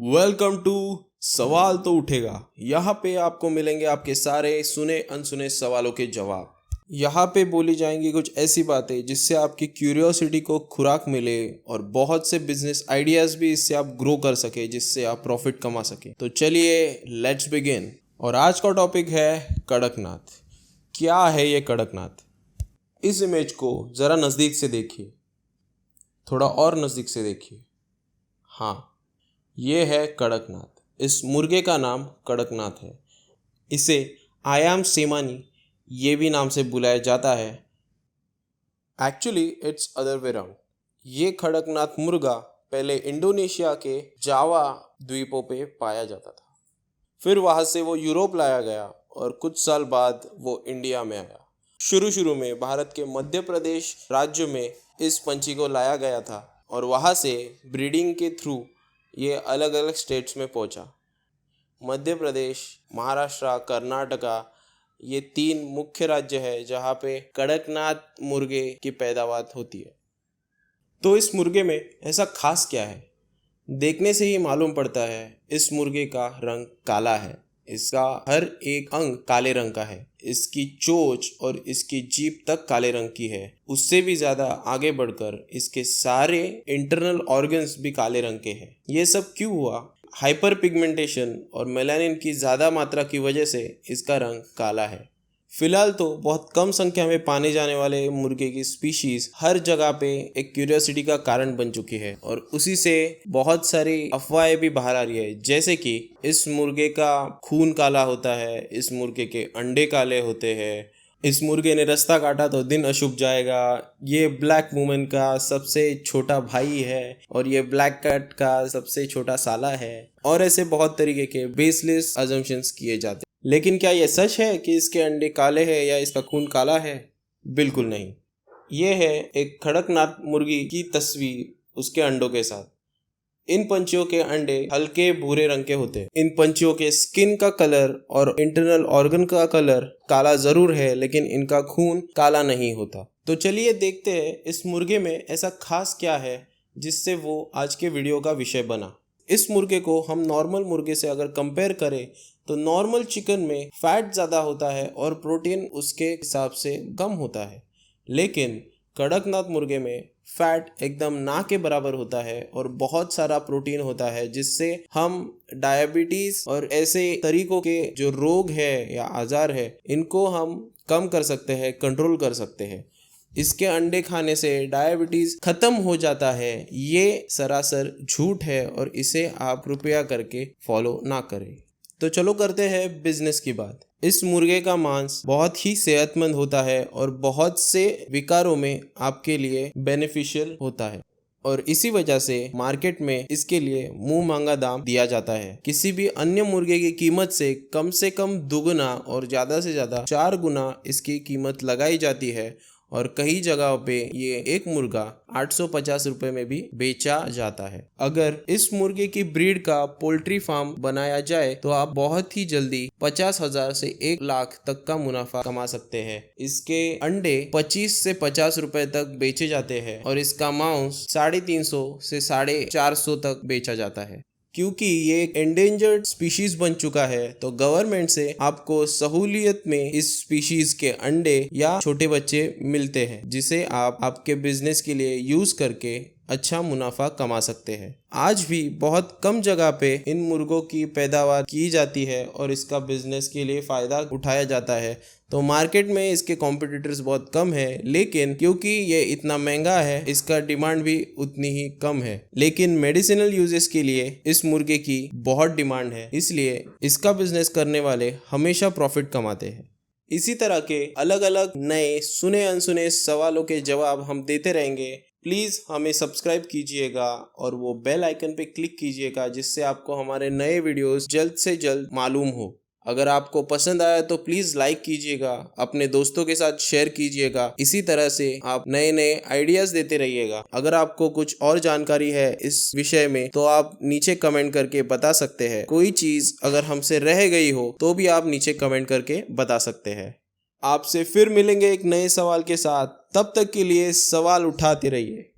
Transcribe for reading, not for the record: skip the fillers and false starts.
Welcome to सवाल तो उठेगा। यहाँ पे आपको मिलेंगे आपके सारे सुने अनसुने सवालों के जवाब। यहाँ पे बोली जाएंगी कुछ ऐसी बातें जिससे आपकी क्यूरियोसिटी को खुराक मिले और बहुत से बिजनेस आइडियाज भी इससे आप ग्रो कर सके, जिससे आप प्रॉफिट कमा सके। तो चलिए लेट्स बिगिन। और आज का टॉपिक है कड़कनाथ। क्या है ये कड़कनाथ? इस इमेज को ज़रा नज़दीक से देखिए, थोड़ा और नज़दीक से देखिए। हाँ, ये है कड़कनाथ। इस मुर्गे का नाम कड़कनाथ है। इसे आयाम सेमानी ये भी नाम से बुलाया जाता है। Actually it's other way round. ये कड़कनाथ मुर्गा पहले इंडोनेशिया के जावा द्वीपों पे पाया जाता था। फिर वहाँ से वो यूरोप लाया गया और कुछ साल बाद वो इंडिया में आया। शुरू में भारत के मध्य प्रदेश राज्य में इस पंछी को लाया गया था और वहाँ से ब्रीडिंग के थ्रू ये अलग अलग स्टेट्स में पहुंचा। मध्य प्रदेश, महाराष्ट्र, कर्नाटका, ये 3 मुख्य राज्य है जहाँ पे कड़कनाथ मुर्गे की पैदावार होती है। तो इस मुर्गे में ऐसा खास क्या है? देखने से ही मालूम पड़ता है इस मुर्गे का रंग काला है। इसका हर एक अंग काले रंग का है। इसकी चोंच और इसकी जीभ तक काले रंग की है। उससे भी ज़्यादा आगे बढ़कर इसके सारे इंटरनल ऑर्गन्स भी काले रंग के हैं। ये सब क्यों हुआ? हाइपर पिगमेंटेशन और मेलानिन की ज़्यादा मात्रा की वजह से इसका रंग काला है। फिलहाल तो बहुत कम संख्या में पाने जाने वाले मुर्गे की स्पीशीज हर जगह पे एक क्यूरियोसिटी का कारण बन चुकी है और उसी से बहुत सारी अफवाहें भी बाहर आ रही है, जैसे कि इस मुर्गे का खून काला होता है, इस मुर्गे के अंडे काले होते हैं, इस मुर्गे ने रास्ता काटा तो दिन अशुभ जाएगा, ये ब्लैक वुमन का सबसे छोटा भाई है और ये ब्लैक कैट का सबसे छोटा साला है, और ऐसे बहुत तरीके के बेसलेस अजम्पशंस किए जाते हैं। लेकिन क्या ये सच है कि इसके अंडे काले हैं या इसका खून काला है? बिल्कुल नहीं। ये है एक कड़कनाथ मुर्गी की तस्वीर उसके अंडों के साथ। इन पंछियों के अंडे हल्के भूरे रंग के होते हैं। इन पंछियों के स्किन का कलर और इंटरनल ऑर्गन का कलर काला जरूर है, लेकिन इनका खून काला नहीं होता। तो चलिए देखते हैं इस मुर्गे में ऐसा खास क्या है जिससे वो आज के वीडियो का विषय बना। इस मुर्गे को हम नॉर्मल मुर्गे से अगर कंपेयर करें तो नॉर्मल चिकन में फैट ज़्यादा होता है और प्रोटीन उसके हिसाब से कम होता है, लेकिन कड़कनाथ मुर्गे में फैट एकदम ना के बराबर होता है और बहुत सारा प्रोटीन होता है, जिससे हम डायबिटीज़ और ऐसे तरीकों के जो रोग है या आजार है इनको हम कम कर सकते हैं, कंट्रोल कर सकते हैं। इसके अंडे खाने से डायबिटीज़ ख़त्म हो जाता है, ये सरासर झूठ है और इसे आप कृपया करके फॉलो ना करें। तो चलो करते हैं बिजनेस की बात। इस मुर्गे का मांस बहुत ही सेहतमंद होता है और बहुत से विकारों में आपके लिए बेनिफिशियल होता है और इसी वजह से मार्केट में इसके लिए मुंह मांगा दाम दिया जाता है। किसी भी अन्य मुर्गे की कीमत से कम दुगुना और ज़्यादा से ज़्यादा 4 गुना इसकी कीमत लगाई जाती है और कई जगहों पे ये एक मुर्गा 850 रुपए में भी बेचा जाता है। अगर इस मुर्गे की ब्रीड का पोल्ट्री फार्म बनाया जाए तो आप बहुत ही जल्दी 50,000 से 1 लाख तक का मुनाफा कमा सकते हैं। इसके अंडे 25 से 50 रुपए तक बेचे जाते हैं और इसका मांस 350 से 450 तक बेचा जाता है। क्योंकि ये एक एंडेंजर्ड स्पीशीज बन चुका है तो गवर्नमेंट से आपको सहूलियत में इस स्पीशीज के अंडे या छोटे बच्चे मिलते हैं, जिसे आप आपके बिजनेस के लिए यूज करके अच्छा मुनाफा कमा सकते हैं। आज भी बहुत कम जगह पे इन मुर्गों की पैदावार की जाती है और इसका बिजनेस के लिए फ़ायदा उठाया जाता है। तो मार्केट में इसके कॉम्पिटिटर्स बहुत कम है, लेकिन क्योंकि ये इतना महंगा है इसका डिमांड भी उतनी ही कम है। लेकिन मेडिसिनल यूजेस के लिए इस मुर्गे की बहुत डिमांड है, इसलिए इसका बिजनेस करने वाले हमेशा प्रॉफिट कमाते हैं। इसी तरह के अलग अलग नए सुने अनसुने सवालों के जवाब हम देते रहेंगे। प्लीज़ हमें सब्सक्राइब कीजिएगा और वो बेल आइकन पे क्लिक कीजिएगा, जिससे आपको हमारे नए वीडियोस जल्द से जल्द मालूम हो। अगर आपको पसंद आया तो प्लीज़ लाइक कीजिएगा, अपने दोस्तों के साथ शेयर कीजिएगा। इसी तरह से आप नए नए आइडियाज़ देते रहिएगा। अगर आपको कुछ और जानकारी है इस विषय में तो आप नीचे कमेंट करके बता सकते हैं। कोई चीज़ अगर हमसे रह गई हो तो भी आप नीचे कमेंट करके बता सकते हैं। आपसे फिर मिलेंगे एक नए सवाल के साथ। तब तक के लिए सवाल उठाते रहिए।